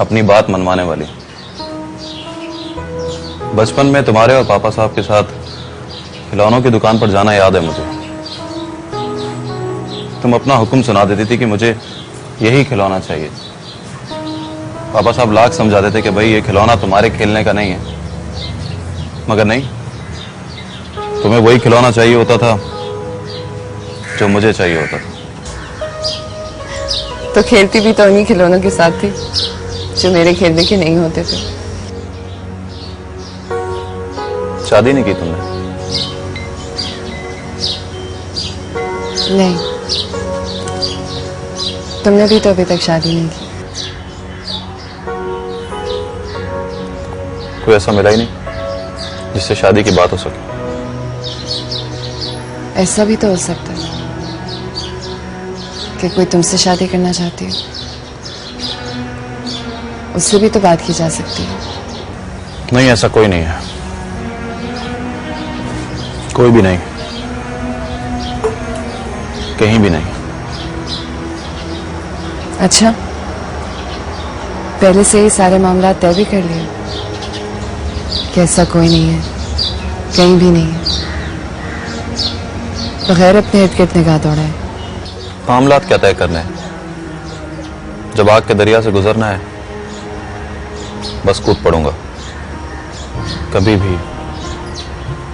अपनी बात मनवाने वाली। बचपन में तुम्हारे और पापा साहब के साथ खिलौनों की दुकान पर जाना याद है मुझे। तुम अपना हुक्म सुना देती थी कि मुझे यही खिलौना चाहिए। पापा साहब लाख समझाते थे कि भाई ये खिलौना तुम्हारे खेलने का नहीं है, मगर नहीं, तुम्हें वही खिलौना चाहिए होता था जो मुझे चाहिए होता था। तो खेलती भी तो उन्हीं खिलौनों के साथ थी जो मेरे खेलने के नहीं होते थे। शादी नहीं की तुमने? नहीं, तुमने भी तो अभी तक शादी नहीं की। कोई ऐसा मिला ही नहीं जिससे शादी की बात हो सके। ऐसा भी तो हो सकता है कि कोई तुमसे शादी करना चाहती हो, उससे भी तो बात की जा सकती है। नहीं, ऐसा कोई नहीं है, कोई भी नहीं, कहीं भी नहीं। अच्छा, पहले से ही सारे मामला तय भी कर लिए कि ऐसा कोई नहीं है, कहीं भी नहीं है, बगैर अपने इर्द गिर्द निगाह दौड़ाए। मामलात क्या तय करने हैं? जब आग के दरिया से गुजरना है बस कूद पड़ूंगा, कभी भी,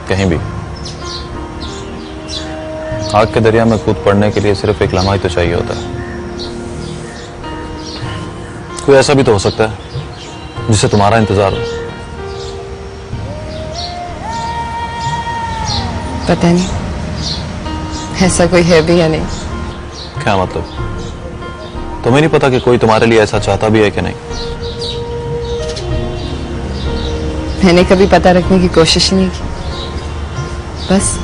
कहीं भी। आग के दरिया में कूद पड़ने के लिए सिर्फ एक लम्हा ही तो चाहिए होता है। कोई ऐसा भी तो हो सकता है जिसे तुम्हारा इंतजार हो। पता नहीं ऐसा कोई है भी या नहीं। क्या मतलब? तुम्हें नहीं पता कि कोई तुम्हारे लिए ऐसा चाहता भी है कि नहीं? मैंने कभी पता रखने की कोशिश नहीं की, बस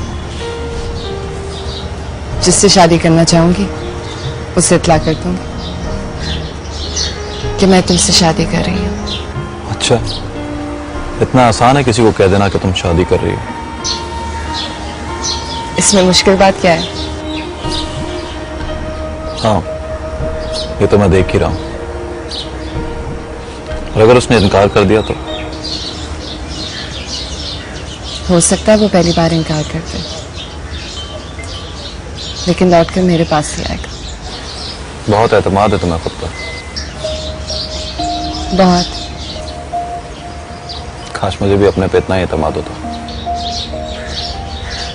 जिससे शादी करना चाहूंगी उसे इत्तला कर दूंगी कि मैं तुमसे शादी कर रही हूं। अच्छा, इतना आसान है किसी को कह देना कि तुम शादी कर रही हो? इसमें मुश्किल बात क्या है? हाँ, ये तो मैं देख ही रहा हूं। और अगर उसने इनकार कर दिया तो? हो सकता है वो पहली बार इनकार करते, लेकिन लौट कर मेरे पास ही आएगा। बहुत एतमाद है तुम्हें खुद पर। बहुत। काश मुझे भी अपने पे इतना ही एतमाद होता।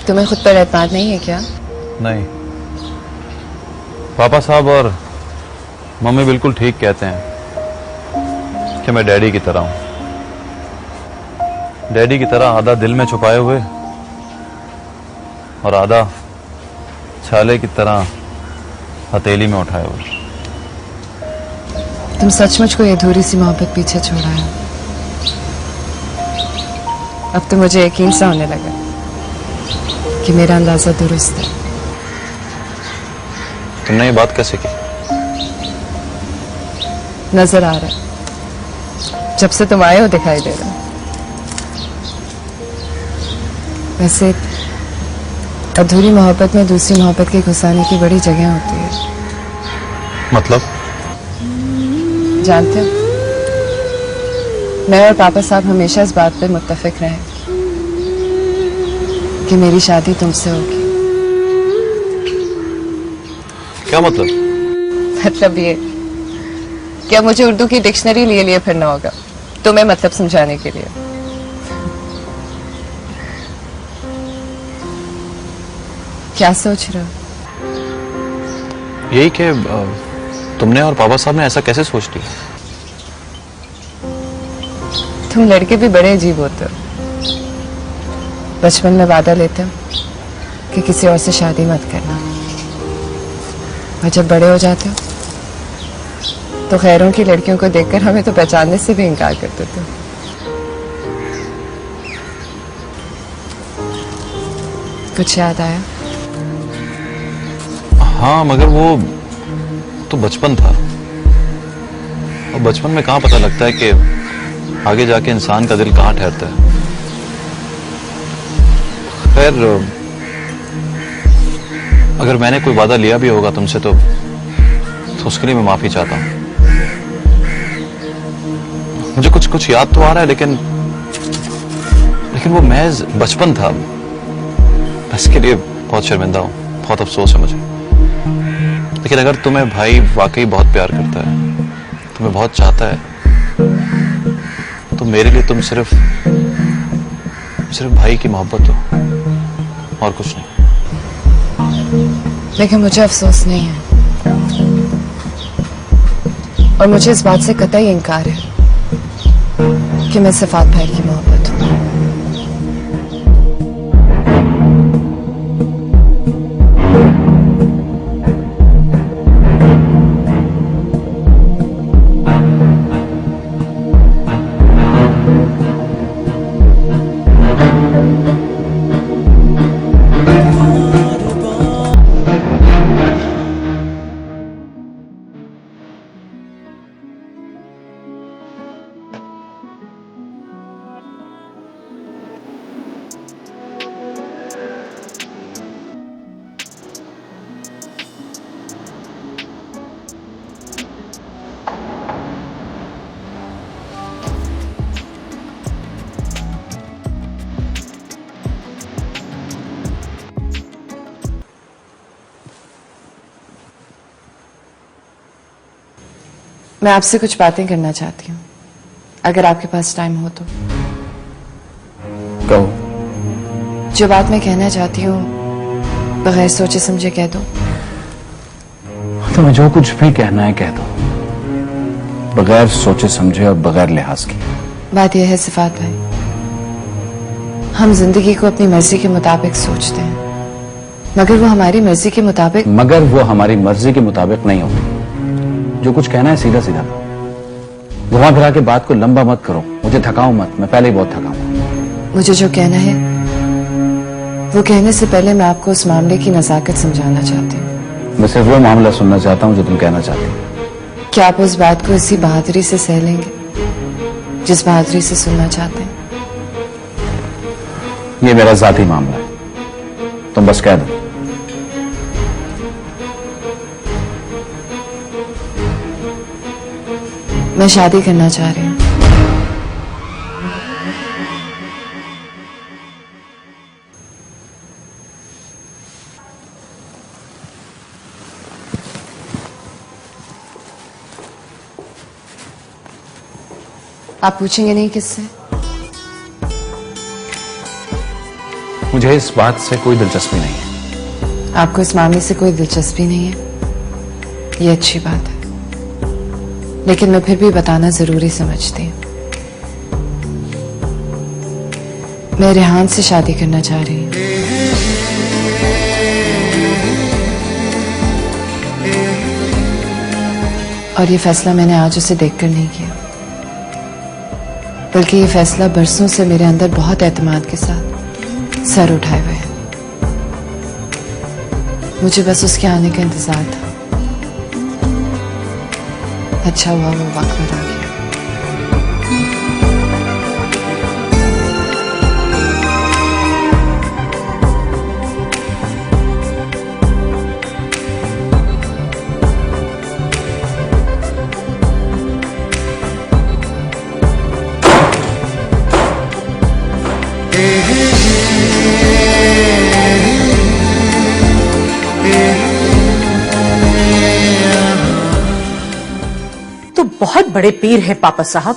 तुम्हें खुद पर एतमाद नहीं है क्या? नहीं, पापा साहब और मम्मी बिल्कुल ठीक कहते हैं कि मैं डैडी की तरह हूं। डैडी की तरह आधा दिल में छुपाए हुए और आधा छाले की तरह हथेली में उठाए हुए। तुम सचमुच कोई अधूरी सी मोहब्बत पीछे छोड़ा है। अब तो मुझे यकीन सा होने लगा कि मेरा अंदाजा दुरुस्त है। तुमने ये बात कैसे की? नजर आ रहा है, जब से तुम आए हो दिखाई दे रहा है। वैसे अधूरी मोहब्बत में दूसरी मोहब्बत के घुसाने की बड़ी जगह होती है। मतलब? जानते हो, मैं और पापा साहब हमेशा इस बात पे मुत्तफिक रहे कि मेरी शादी तुमसे होगी। क्या मतलब? मतलब ये क्या मुझे उर्दू की डिक्शनरी लिए फिरना होगा तुम्हें मतलब समझाने के लिए? क्या सोच रहे हो? यही कि तुमने और पापा साहब ने ऐसा कैसे सोच लिया? तुम लड़के भी बड़े अजीब होते हो। बचपन में वादा लेते हो कि किसी और से शादी मत करना, और जब बड़े हो जाते हो तो खैरों की लड़कियों को देखकर हमें तो पहचानने से भी इनकार कर देते हो। कुछ याद आया? हाँ, मगर वो तो बचपन था, और बचपन में कहाँ पता लगता है कि आगे जाके इंसान का दिल कहाँ ठहरता है। खैर, अगर मैंने कोई वादा लिया भी होगा तुमसे तो उसके लिए मैं माफी चाहता हूँ। कुछ याद तो आ रहा है, लेकिन वो महज बचपन था। मैं इसके लिए बहुत शर्मिंदा हूं, बहुत अफसोस है मुझे। लेकिन अगर तुम्हें भाई वाकई बहुत प्यार करता है, तुम्हें बहुत चाहता है, तो मेरे लिए तुम सिर्फ भाई की मोहब्बत हो और कुछ नहीं। लेकिन मुझे अफसोस नहीं है, और मुझे इस बात से कतई इनकार है कि मैं सिफात भाई की मोहब्बत हूं। मैं आपसे कुछ बातें करना चाहती हूँ, अगर आपके पास टाइम हो तो। कहो। जो बात मैं कहना चाहती हूँ बगैर सोचे समझे कह दो। तुम्हें जो कुछ भी कहना है कह दो, बगैर सोचे समझे और बगैर लिहाज के। बात यह है सिफात भाई, हम जिंदगी को अपनी मर्जी के मुताबिक सोचते हैं, मगर वो हमारी मर्जी के मुताबिक नहीं होती। जो कुछ कहना है सीधा सीधा घुमा फिरा के बात को लंबा मत करो, मुझे थकाओ मत, मैं पहले ही बहुत थका हूं। मुझे जो कहना है वो कहने से पहले मैं आपको उस मामले की नजाकत समझाना चाहती हूँ। मैं सिर्फ वो मामला सुनना चाहता हूँ जो तुम कहना चाहती हो। क्या आप उस बात को इसी बहादुरी से सह लेंगे जिस बहादुरी से सुनना चाहते हैं? ये मेरा जाती मामला है, तुम बस कह दो। मैं शादी करना चाह रही हूँ। आप पूछेंगे नहीं किससे? मुझे इस बात से कोई दिलचस्पी नहीं है। आपको इस मामले से कोई दिलचस्पी नहीं है, ये अच्छी बात है, लेकिन मैं फिर भी बताना जरूरी समझती हूँ। मैं रेहान से शादी करना चाह रही हूँ। और ये फैसला मैंने आज उसे देखकर नहीं किया, बल्कि ये फैसला बरसों से मेरे अंदर बहुत एतमाद के साथ सर उठाए हुए है। मुझे बस उसके आने का इंतजार था। अच्छा हुआ वो वक्त पर आ गया। बहुत बड़े पीर हैं पापा साहब।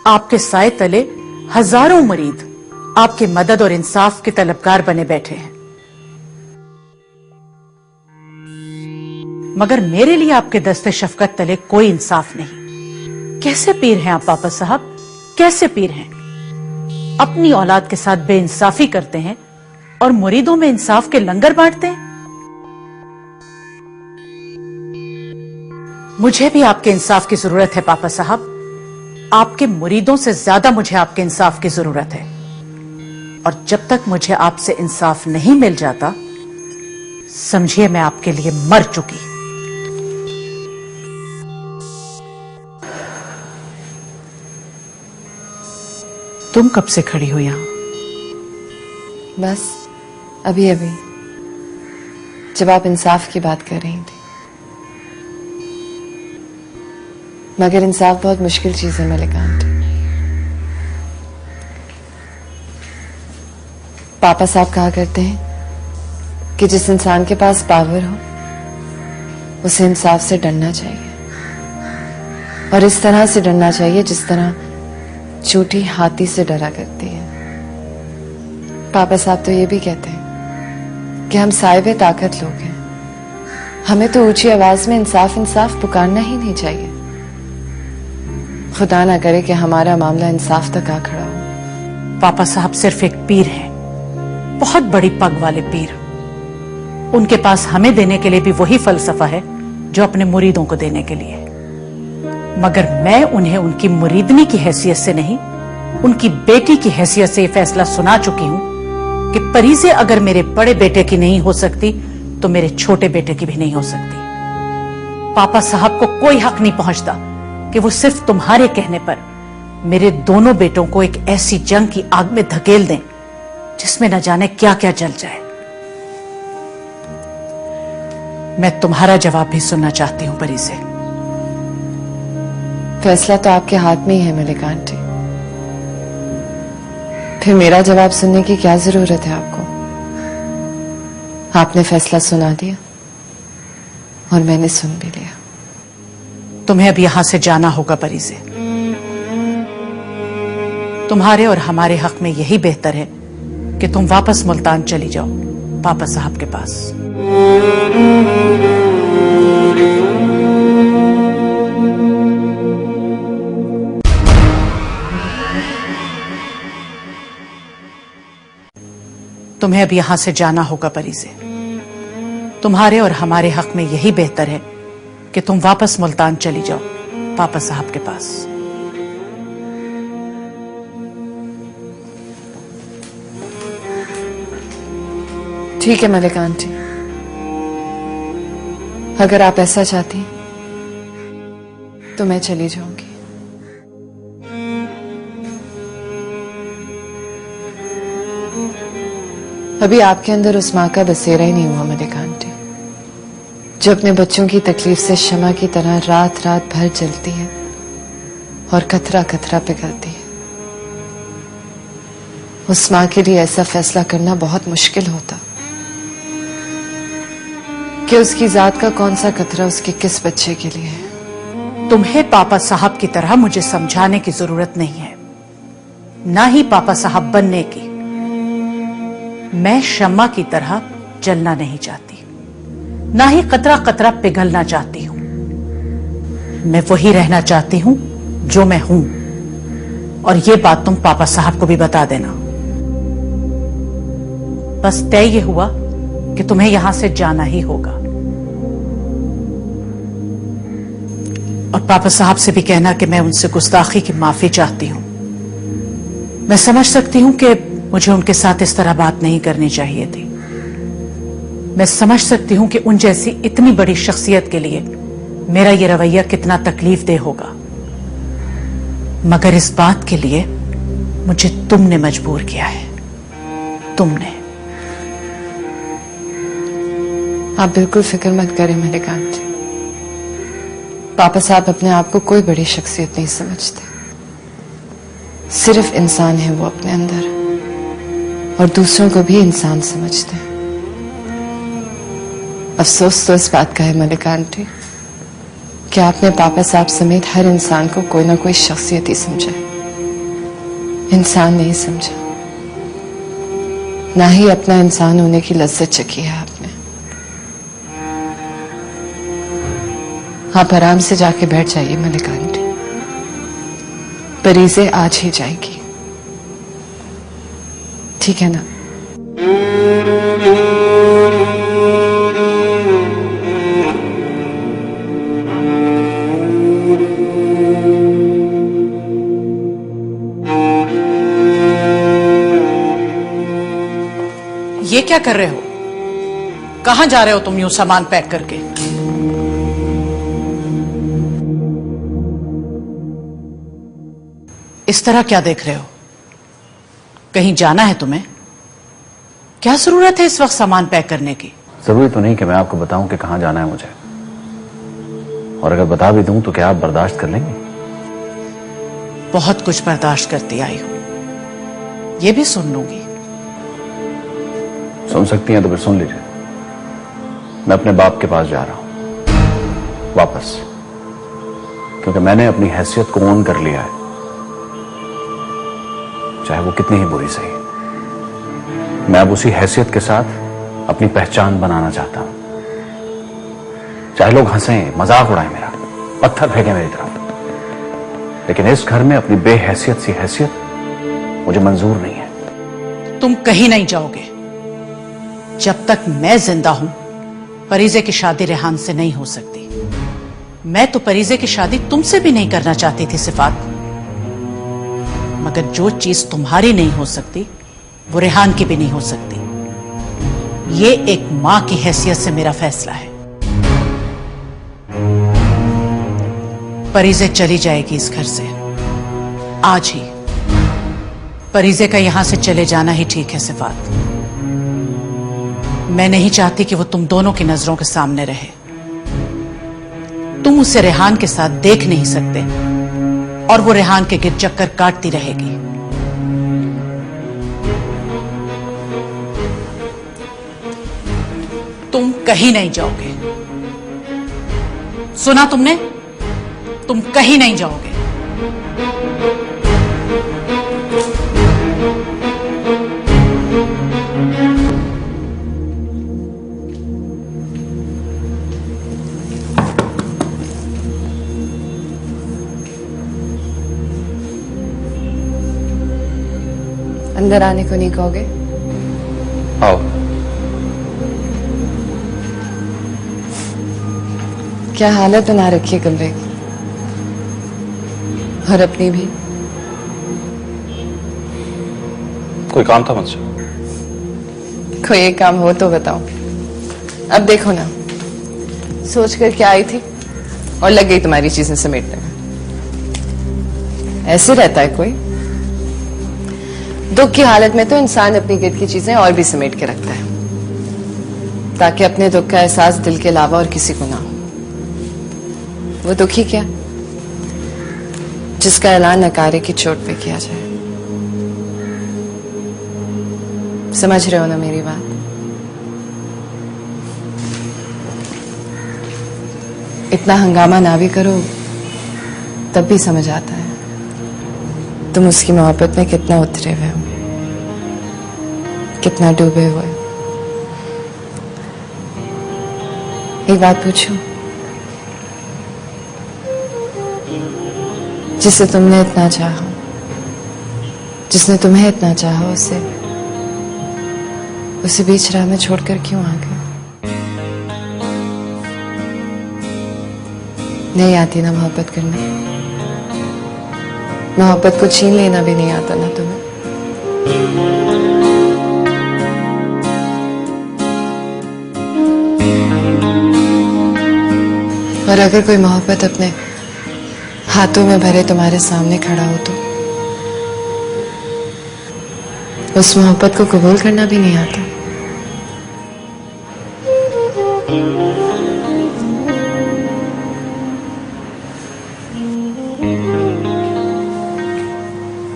आपके साए तले हजारों मरीद आपके मदद और इंसाफ के तलबगार बने बैठे हैं, मगर मेरे लिए आपके दस्ते शफकत तले कोई इंसाफ नहीं। कैसे पीर हैं आप पापा साहब, कैसे पीर हैं? अपनी औलाद के साथ बेइंसाफी करते हैं और मुरीदों में इंसाफ के लंगर बांटते हैं। मुझे भी आपके इंसाफ की जरूरत है पापा साहब। आपके मुरीदों से ज्यादा मुझे आपके इंसाफ की जरूरत है, और जब तक मुझे आपसे इंसाफ नहीं मिल जाता, समझिए मैं आपके लिए मर चुकी। तुम कब से खड़ी हो यहां? बस अभी अभी, जब आप इंसाफ की बात कर रही थी। मगर इंसाफ बहुत मुश्किल चीज है मलिक आंटी। पापा साहब कहा करते हैं कि जिस इंसान के पास पावर हो उसे इंसाफ से डरना चाहिए, और इस तरह से डरना चाहिए जिस तरह चूटी हाथी से डरा करती है। पापा साहब तो ये भी कहते हैं कि हम साहिब ताकत लोग हैं, हमें तो ऊंची आवाज में इंसाफ इंसाफ पुकारना ही नहीं चाहिए। खुदा ना करे कि हमारा मामला इंसाफ तक आ खड़ा हो। पापा साहब सिर्फ एक पीर हैं, बहुत बड़ी पग वाले पीर। उनके पास हमें देने के लिए भी वही फलसफा है जो अपने मुरीदों को देने के लिए, मगर मैं उन्हें उनकी मुरीदनी की हैसियत से नहीं, उनकी बेटी की हैसियत से यह फैसला सुना चुकी हूं कि परीज़े अगर मेरे बड़े बेटे की नहीं हो सकती तो मेरे छोटे बेटे की भी नहीं हो सकती। पापा साहब को कोई हक नहीं पहुंचता कि वो सिर्फ तुम्हारे कहने पर मेरे दोनों बेटों को एक ऐसी जंग की आग में धकेल दें जिसमें न जाने क्या क्या जल जाए। मैं तुम्हारा जवाब भी सुनना चाहती हूं परीज़े। फैसला तो आपके हाथ में ही है मलिक आंटी, फिर मेरा जवाब सुनने की क्या जरूरत है आपको? आपने फैसला सुना दिया और मैंने सुन भी लिया। तुम्हें अब यहां से जाना होगा परीज़े। तुम्हारे और हमारे हक में यही बेहतर है कि तुम वापस मुल्तान चली जाओ पापा साहब के पास। तुम्हें अब यहां से जाना होगा परीज़े। तुम्हारे और हमारे हक में यही बेहतर है कि तुम वापस मुल्तान चली जाओ पापा साहब के पास। ठीक है मलिक आंटी, अगर आप ऐसा चाहती तो मैं चली जाऊंगी। अभी आपके अंदर उस मां का बसेरा ही नहीं हुआ मलिक आंटी, जो अपने बच्चों की तकलीफ से शमा की तरह रात रात भर जलती है और कतरा कतरा पिघलती है। उस मां के लिए ऐसा फैसला करना बहुत मुश्किल होता कि उसकी जात का कौन सा कतरा उसके किस बच्चे के लिए है। तुम्हें पापा साहब की तरह मुझे समझाने की जरूरत नहीं है, ना ही पापा साहब बनने की। मैं शम्मा की तरह जलना नहीं चाहती, ना ही कतरा कतरा पिघलना चाहती हूं। मैं वही रहना चाहती हूं जो मैं हूं, और ये बात तुम पापा साहब को भी बता देना। बस तय ये हुआ कि तुम्हें यहां से जाना ही होगा, और पापा साहब से भी कहना कि मैं उनसे गुस्ताखी की माफी चाहती हूं। मैं समझ सकती हूं कि मुझे उनके साथ इस तरह बात नहीं करनी चाहिए थी। मैं समझ सकती हूं कि उन जैसी इतनी बड़ी शख्सियत के लिए मेरा यह रवैया कितना तकलीफदेह होगा, मगर इस बात के लिए मुझे तुमने मजबूर किया है। तुमने। आप बिल्कुल फिक्र मत करें मलिक आंटी, पापा साहब अपने आप को कोई बड़ी शख्सियत नहीं समझते। सिर्फ इंसान है वो अपने अंदर, और दूसरों को भी इंसान समझते हैं। अफसोस तो इस बात का है मलिक आंटी कि आपने पापा साहब समेत हर इंसान को कोई ना कोई शख्सियत ही समझा, इंसान नहीं समझा, ना ही अपना इंसान होने की लज्जत चखी है आपने। आप आराम से जाके बैठ जाइए मलिक आंटी, परीज़े आज ही जाएगी, ठीक है ना? ये क्या कर रहे हो? कहां जा रहे हो तुम यूं सामान पैक करके? इस तरह क्या देख रहे हो? कहीं जाना है तुम्हें? क्या जरूरत है इस वक्त सामान पैक करने की? जरूरी तो नहीं कि मैं आपको बताऊं कि कहां जाना है मुझे, और अगर बता भी दूं तो क्या आप बर्दाश्त कर लेंगे? बहुत कुछ बर्दाश्त करती आई हूं, ये भी सुन लूंगी, सुन सकती हैं तो फिर सुन लीजिए। मैं अपने बाप के पास जा रहा हूं वापस, क्योंकि मैंने अपनी हैसियत को ओन कर लिया है, चाहे वो कितनी ही बुरी सही। मैं अब उसी हैसियत के साथ अपनी पहचान बनाना चाहता हूं। चाहे लोग हंसें, मजाक उड़ाएं मेरा, पत्थर फेंकें मेरी तरफ, लेकिन इस घर में अपनी बेहैसियत सी हैसियत मुझे मंजूर नहीं है। तुम कहीं नहीं जाओगे। जब तक मैं जिंदा हूं, परीजे की शादी रेहान से नहीं हो सकती। मैं तो परीजे की शादी तुमसे भी नहीं करना चाहती थी सिफात, मगर जो चीज तुम्हारी नहीं हो सकती वो रेहान की भी नहीं हो सकती। ये एक मां की हैसियत से मेरा फैसला है। परीजे चली जाएगी इस घर से आज ही। परीजे का यहां से चले जाना ही ठीक है सिफात। मैं नहीं चाहती कि वो तुम दोनों की नजरों के सामने रहे। तुम उसे रेहान के साथ देख नहीं सकते और वो रेहान के गिर चक्कर काटती रहेगी। तुम कहीं नहीं जाओगे। सुना तुमने? तुम कहीं नहीं जाओगे। अंदर आने को नहीं कहोगे? आओ। क्या हालत बना रखी है कमरे की, और अपनी भी। कोई काम था मुझसे? कोई एक काम हो तो बताओ। अब देखो ना, सोच कर क्या आई थी और लग गई तुम्हारी चीजें समेटने में। ऐसे रहता है कोई? दुख की हालत में तो इंसान अपनी गिर्द की चीजें और भी समेट के रखता है, ताकि अपने दुख का एहसास दिल के अलावा और किसी को ना हो। वो दुखी क्या जिसका ऐलान नकारे की चोट पे किया जाए। समझ रहे हो ना मेरी बात? इतना हंगामा ना भी करो तब भी समझ आता है तुम उसकी मोहब्बत में कितना उतरे हुए हो, कितना डूबे हुए। एक बात पूछूं? जिसे तुमने इतना चाहा, जिसने तुम्हें इतना चाहा, उसे बीच राह में छोड़कर क्यों आ गए? नहीं आती ना मोहब्बत करना? मोहब्बत को छीन लेना भी नहीं आता ना तुम्हें? और अगर कोई मोहब्बत अपने हाथों में भरे तुम्हारे सामने खड़ा हो तो उस मोहब्बत को कबूल करना भी नहीं आता।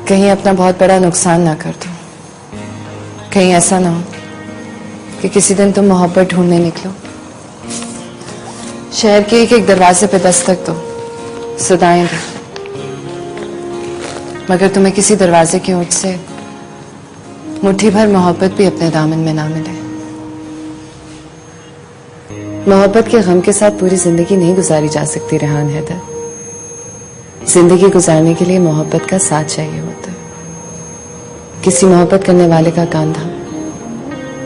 कहीं अपना बहुत बड़ा नुकसान ना कर दो। कहीं ऐसा ना हो कि किसी दिन तुम मोहब्बत ढूंढने निकलो, शहर के एक एक दरवाजे पे दस्तक दो, सदाएं दो, मगर तुम्हें किसी दरवाजे की ओट से मुट्ठी भर मोहब्बत भी अपने दामन में ना मिले। मोहब्बत के गम के साथ पूरी जिंदगी नहीं गुजारी जा सकती रेहान हैदर। जिंदगी गुजारने के लिए मोहब्बत का साथ चाहिए होता है। किसी मोहब्बत करने वाले का कांधा,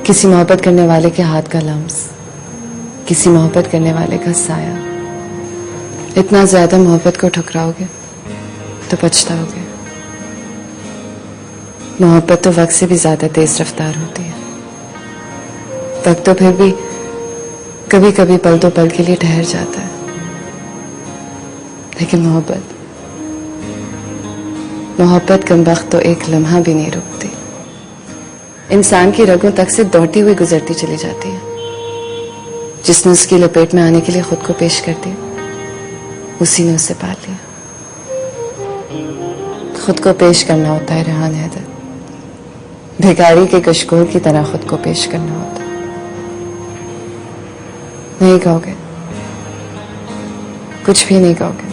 किसी मोहब्बत करने वाले के हाथ का लम्स, किसी मोहब्बत करने वाले का साया। इतना ज्यादा मोहब्बत को ठुकराओगे तो पछताओगे। मोहब्बत तो वक्त से भी ज्यादा तेज रफ्तार होती है। वक्त तो फिर भी कभी कभी पल दो पल के लिए ठहर जाता है, लेकिन मोहब्बत कम वक्त तो एक लम्हा भी नहीं रुकती। इंसान की रगों तक से दौड़ती हुई गुजरती चली जाती है। जिसने उसकी लपेट में आने के लिए खुद को पेश कर दिया, उसी ने उसे पाल लिया। खुद को पेश करना होता है रेहान हैदर, भिखारी के कशकोर की तरह खुद को पेश करना होता। नहीं कहोगे, कुछ भी नहीं कहोगे।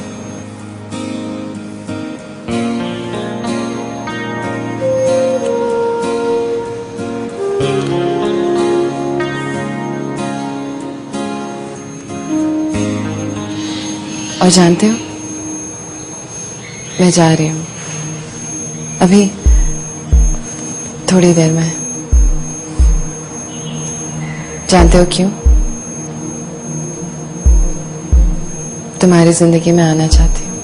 और जानते हो, मैं जा रही हूं अभी थोड़ी देर में। जानते हो क्यों? तुम्हारी जिंदगी में आना चाहती हूँ,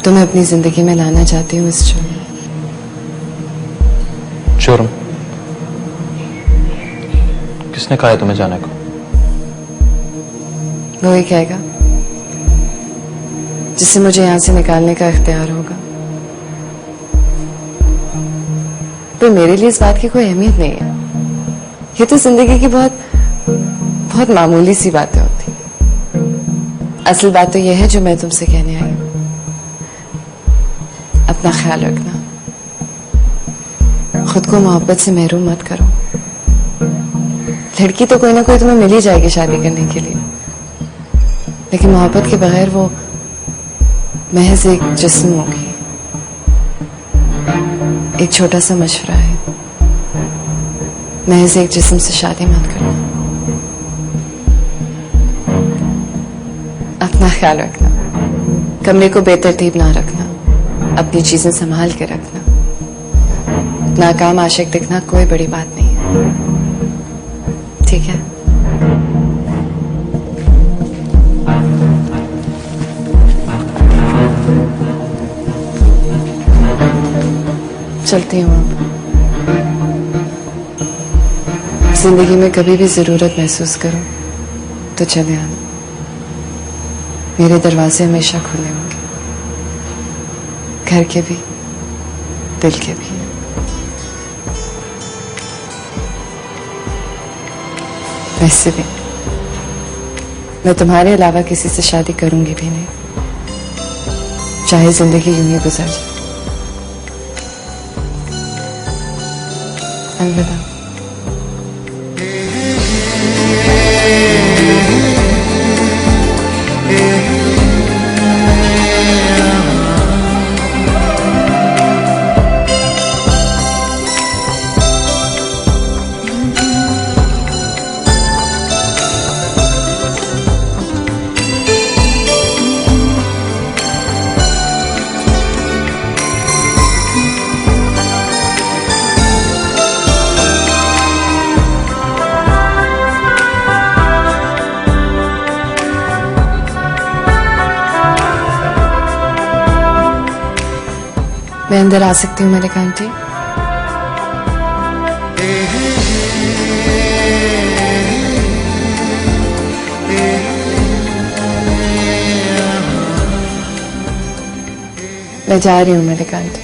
तुम्हें अपनी जिंदगी में लाना चाहती हूँ इस जुर्म में। जुर्म? किसने कहा है तुम्हें जाने को? वो ही कहेगा जिससे मुझे यहां से निकालने का इख्तियार होगा। पर मेरे लिए इस बात की कोई अहमियत नहीं है। ये तो जिंदगी की बहुत बहुत मामूली सी बातें होती हैं। असल बात तो यह है जो मैं तुमसे कहने आई हूं। अपना ख्याल रखना, खुद को मोहब्बत से महरूम मत करो। लड़की तो कोई ना कोई तुम्हें मिल ही जाएगी शादी करने के लिए, लेकिन मोहब्बत के बगैर वो महज एक जिस्म होगी। एक छोटा सा मशवरा है, महज एक जिस्म से शादी मत करना। अपना ख्याल रखना, कमरे को बेतरतीब ना रखना, अपनी चीजें संभाल के रखना। नाकाम आशिक दिखना कोई बड़ी बात नहीं है, ठीक है? चलती हूँ अब। जिंदगी में कभी भी जरूरत महसूस करो तो चले आना। मेरे दरवाजे हमेशा खुले होंगे, घर के भी, दिल के भी। वैसे भी मैं तुम्हारे अलावा किसी से शादी करूंगी भी नहीं, चाहे जिंदगी यूं ही गुजर जाए। अलविदा। मैं अंदर आ सकती हूँ मलिक आंटी? मैं जा रही हूँ मलिक आंटी।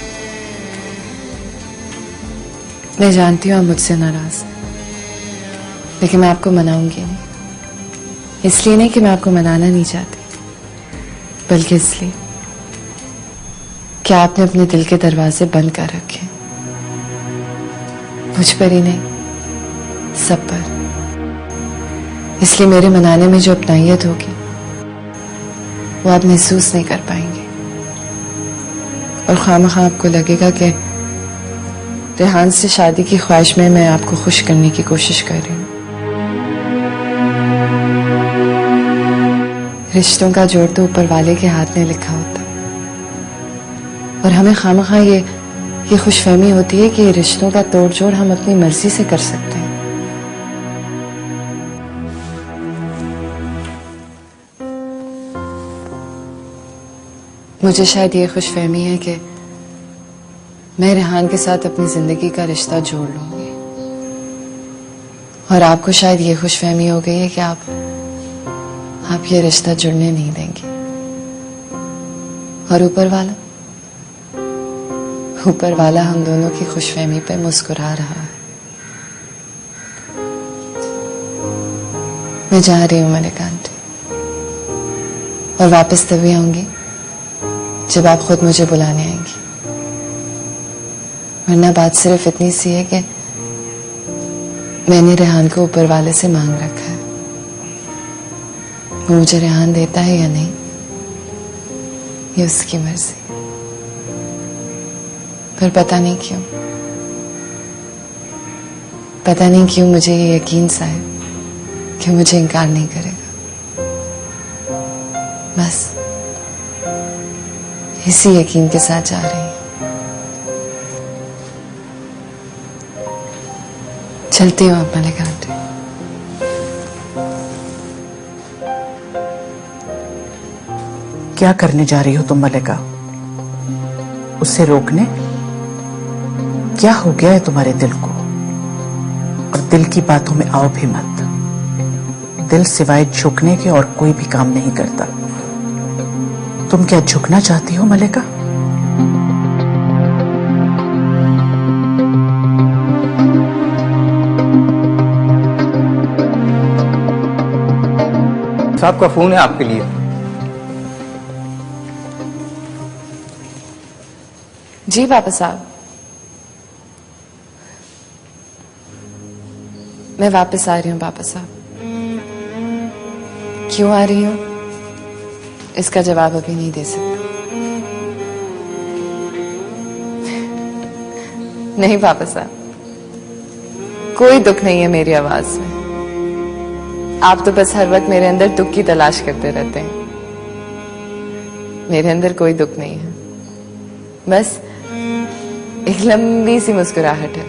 मैं जानती हूँ आप मुझसे नाराज हैं, लेकिन मैं आपको मनाऊंगी नहीं। इसलिए नहीं कि मैं आपको मनाना नहीं चाहती, बल्कि इसलिए कि आपने अपने दिल के दरवाजे बंद कर रखे, मुझ पर ही नहीं सब पर। इसलिए मेरे मनाने में जो अपनाइयत होगी वो आप महसूस नहीं कर पाएंगे, और खामखा आपको लगेगा कि रेहान से शादी की ख्वाहिश में मैं आपको खुश करने की कोशिश कर रही हूँ। रिश्तों का जोड़ तो ऊपर वाले के हाथ में लिखा होता है, और हमें खामखा ये खुशफहमी होती है कि रिश्तों का तोड़ जोड़ हम अपनी मर्जी से कर सकते हैं। मुझे शायद ये खुशफहमी है कि मैं रेहान के साथ अपनी जिंदगी का रिश्ता जोड़ लूंगी, और आपको शायद ये खुशफहमी हो गई है कि आप ये रिश्ता जुड़ने नहीं देंगे। और ऊपर वाला हम दोनों की खुशफहमी पे मुस्कुरा रहा है। मैं जा रही हूँ मलिक आंटी, और वापस तभी आऊंगी जब आप खुद मुझे बुलाने आएंगी। वरना बात सिर्फ इतनी सी है कि मैंने रेहान को ऊपर वाले से मांग रखा है। वो मुझे रेहान देता है या नहीं, ये उसकी मर्जी। पर पता नहीं क्यों मुझे ये यकीन सा है कि मुझे इनकार नहीं करेगा। बस इसी यकीन के साथ जा रही हूं। चलती हूँ आप मलिका आंटी। क्या करने जा रही हो तुम मलिका? उसे रोकने? क्या हो गया है तुम्हारे दिल को? और दिल की बातों में आओ भी मत। दिल सिवाय झुकने के और कोई भी काम नहीं करता। तुम क्या झुकना चाहती हो मलिका? साहब का फोन है आपके लिए। जी पापा साहब, मैं वापस आ रही हूँ पापा साहब। क्यों आ रही हूँ इसका जवाब अभी नहीं दे सकती। नहीं पापा साहब, कोई दुख नहीं है मेरी आवाज में। आप तो बस हर वक्त मेरे अंदर दुख की तलाश करते रहते हैं। मेरे अंदर कोई दुख नहीं है, बस एक लंबी सी मुस्कुराहट है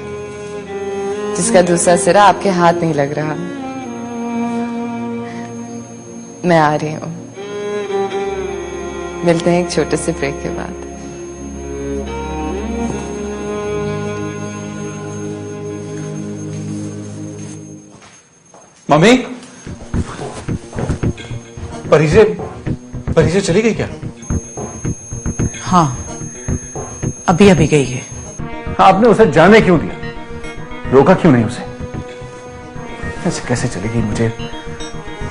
जिसका दूसरा सिरा आपके हाथ नहीं लग रहा। मैं आ रही हूं, मिलते हैं एक छोटे से ब्रेक के बाद। मम्मी, परीजे चली गई क्या? हाँ, अभी अभी गई है। आपने उसे जाने क्यों दिया? रोका क्यों नहीं उसे? ऐसे कैसे चली गई? मुझे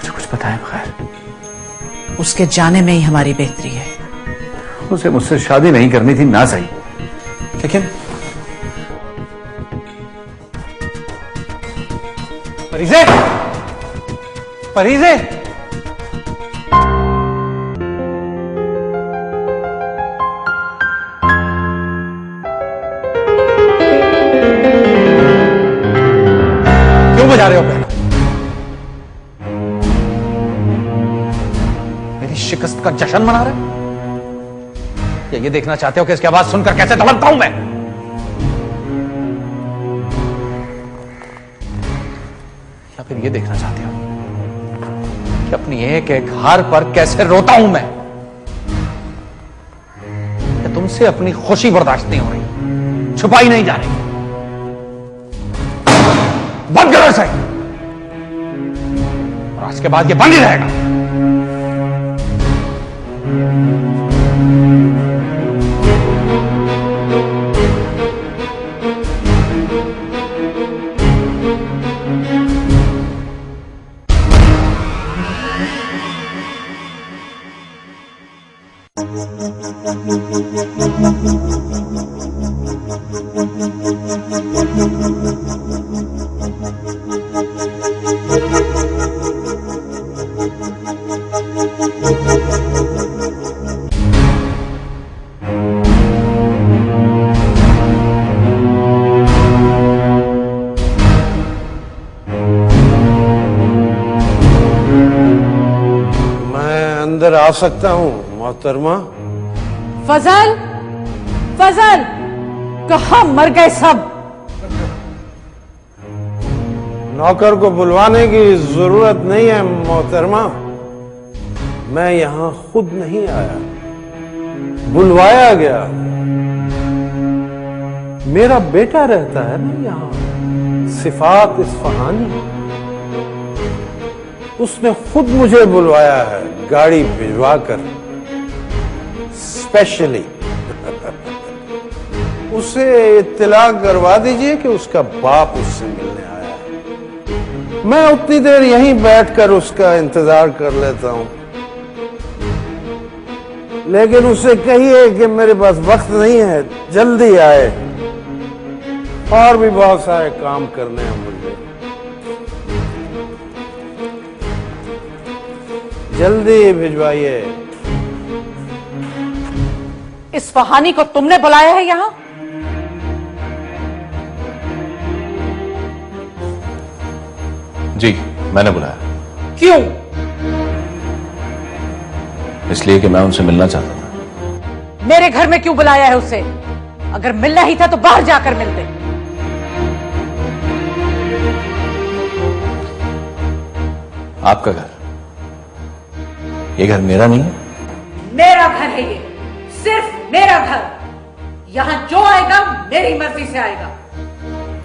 कुछ पता है बगैर। उसके जाने में ही हमारी बेहतरी है। उसे मुझसे शादी नहीं करनी थी ना सही, लेकिन परीजे, परीजे, क्यों बजा रहे हो? पहले मेरी शिकस्त का जश्न मना रहे? या ये देखना चाहते हो कि इसकी आवाज सुनकर कैसे तड़पता हूं मैं? या फिर ये देखना चाहते हो कि अपनी एक एक हार पर कैसे रोता हूं मैं? या तुमसे अपनी खुशी बर्दाश्त नहीं हो रही, छुपाई नहीं जा रही? बंद करो इसे, और आज के बाद ये बंद ही रहेगा। अंदर आ सकता हूं मोहतरमा? फजल, फजल, कहाँ मर गए सब? नौकर को बुलवाने की जरूरत नहीं है मोहतरमा। मैं यहां खुद नहीं आया, बुलवाया गया। मेरा बेटा रहता है ना यहां, सिफात इस्फहानी, उसने खुद मुझे बुलवाया है गाड़ी भिजवा कर, स्पेशली। उसे इत्तला करवा दीजिए कि उसका बाप उससे मिलने आया है। मैं उतनी देर यहीं बैठकर उसका इंतजार कर लेता हूं, लेकिन उससे कहिए कि मेरे पास वक्त नहीं है, जल्दी आए। और भी बहुत सारे काम करने हैं मुझे। जल्दी भिजवाइए। इस फहानी को तुमने बुलाया है यहां? जी, मैंने बुलाया। क्यों? इसलिए कि मैं उनसे मिलना चाहता था। मेरे घर में क्यों बुलाया है उसे? अगर मिलना ही था तो बाहर जाकर मिलते। आपका घर, ये घर मेरा नहीं है? मेरा घर है ये, सिर्फ मेरा घर। यहां जो आएगा मेरी मर्जी से आएगा।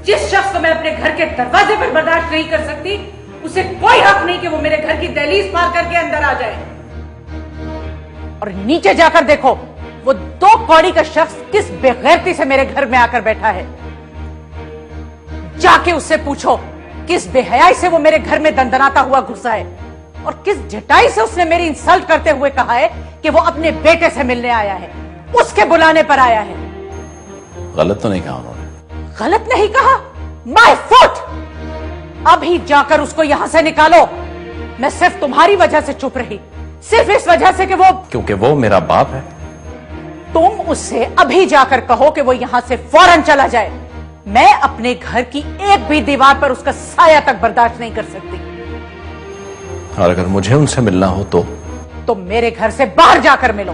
जिस शख्स को मैं अपने घर के दरवाजे पर बर्दाश्त नहीं कर सकती, उसे कोई हक नहीं कि वो मेरे घर की दहलीज पार करके अंदर आ जाए। और नीचे जाकर देखो, वो 2 कौड़ी का शख्स किस बेगैरती से मेरे घर में आकर बैठा है। जाके उससे पूछो किस बेहयाई से वो मेरे घर में दंदनाता हुआ घुसा है, और किस झटाई से उसने मेरी इंसल्ट करते हुए कहा है कि वो अपने बेटे से मिलने आया है, उसके बुलाने पर आया है। गलत तो नहीं कहा उन्होंने? गलत नहीं कहा। My foot! अभी जाकर उसको यहां से निकालो। मैं सिर्फ तुम्हारी वजह से चुप रही, सिर्फ इस वजह से कि वो, क्योंकि वो मेरा बाप है। तुम उससे अभी जाकर कहो कि वो यहां से फौरन चला जाए। मैं अपने घर की एक भी दीवार पर उसका साया तक बर्दाश्त नहीं कर सकती। और अगर मुझे उनसे मिलना हो तो मेरे घर से बाहर जाकर मिलो।